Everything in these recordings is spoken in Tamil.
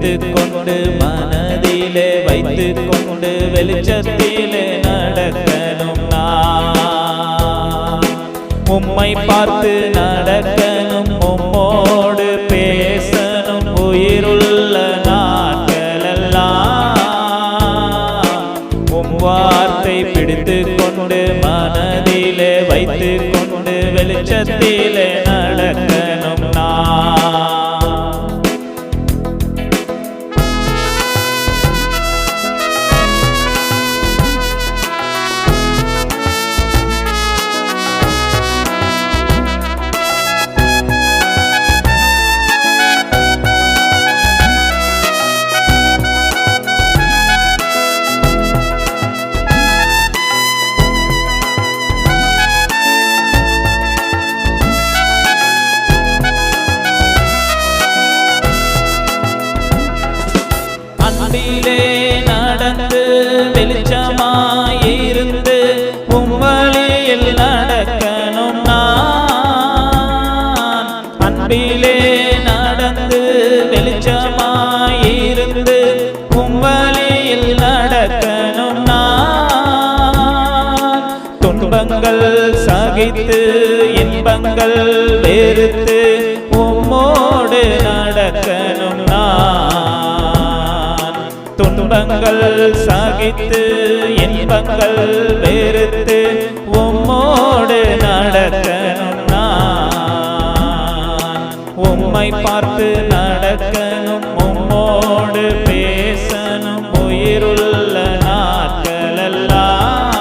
பிடித்து கொண்டு மனதிலே வைத்து கொண்டு வெளிச்சத்திலே நடக்கணும் நான். உம்மை பார்த்து நடக்கணும், உம்மோடு பேசணும் உயிருள்ள நாட்களெல்லாம். உம் வார்த்தை பிடித்து கொண்டு மனதிலே வைத்து கொண்டு வெளிச்சத்திலே நடக்கணும் நான். அன்பிலே நடந்து வெளிச்சமாயிருந்து உம் வழியில் நடக்கணும் நான். அன்பிலே நடந்து வெளிச்சமாயிருந்து உம் வழியில் நடக்கணும் நான். துன்பங்கள் சகித்து இன்பங்கள் வெறுத்து உம்மோடு நடக்கணும் நான். துன்பங்கள் சகித்து இன்பங்கள் வெறுத்து உம்மோடு நடக்கணும் நான். உம்மை பார்த்து நடக்கணும், உம்மோடு பேசணும் உயிருள்ள நாட்களெல்லாம்.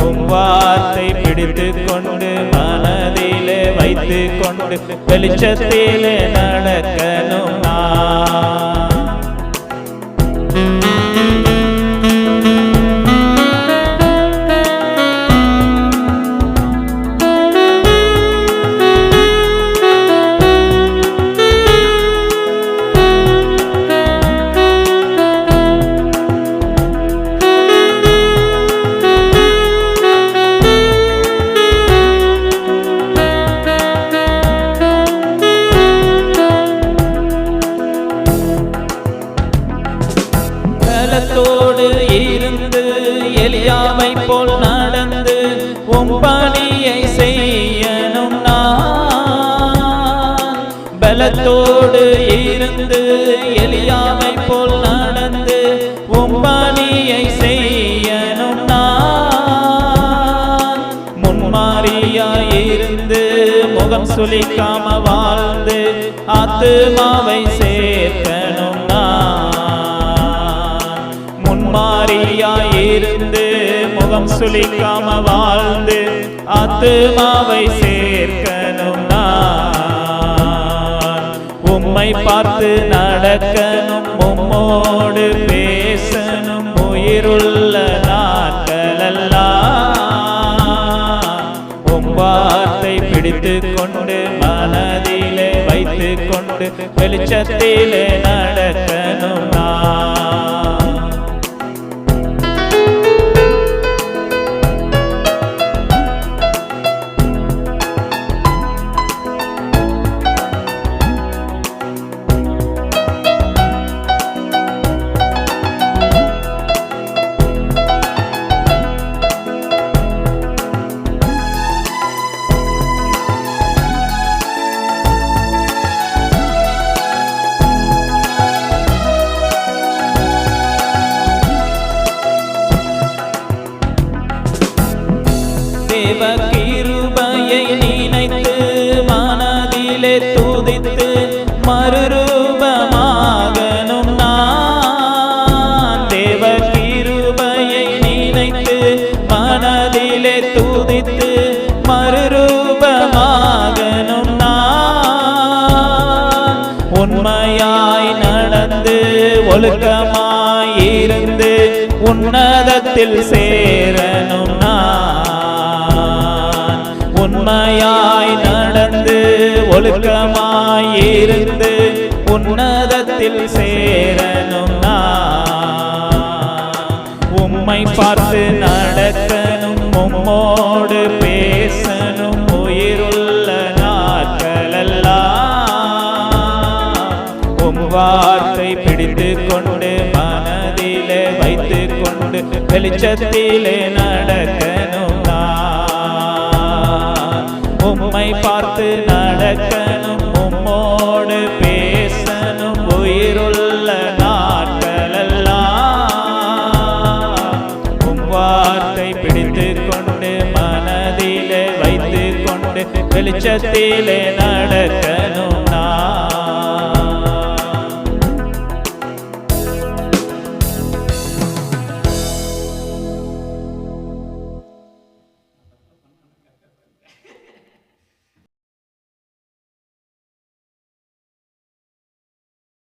உம் வார்த்தை பிடித்து கொண்டு மனதிலே வைத்து கொண்டு வெளிச்சத்திலே நடக்கணும் நான். பலத்தோடு இருந்து எலியாவை போல் நடந்து உம் பணியை செய்யணும் நான். பலத்தோடு இருந்து எலியாவை போல் நடந்து உம் பணியை செய்யணும் நான். முன்மாரியாயிருந்து முகம் சுளிக்காம வாழ்ந்து ஆத்துமாவை சேர்க்கணும் நான். மாரியாயிருந்து முகம் சுளிக்காம வாழ்ந்து ஆத்துமாவை சேர்க்கணும் நான். உம்மை பார்த்து நடக்கணும், உம்மோடு பேசணும் உயிருள்ள நாட்களெல்லாம். உம் வார்த்தை பிடித்து கொண்டு மனதிலே வைத்து கொண்டு வெளிச்சத்திலே நடக்கணும் நான். தேவ கிருபையை நினைத்து மனதிலே துதித்து மறுரூபமாகணும் நான். தேவ கிருபையை நினைத்து மனதிலே துதித்து மறுரூபமாகணும் நான். உண்மையாய் நடந்து ஒழுக்கமாயிருந்து உன்னதத்தில் சேரணும் நான். உண்மையாய் நடந்து ஒழுக்கமாயிருந்து உன்னதத்தில் சேரணும் நான். உம்மை பார்த்து நடக்கணும், உம்மோடு பேசணும் உயிருள்ள நாட்களெல்லாம். உம் வெளிச்சத்திலே நடக்கணும் நான். உம்மை பார்த்து நடக்கணும், உம்மோடு பேசணும் உயிருள்ள நாட்களெல்லாம். உம் வார்த்தை பிடித்து கொண்டு மனதிலே வைத்து கொண்டு வெளிச்சத்திலே நடக்க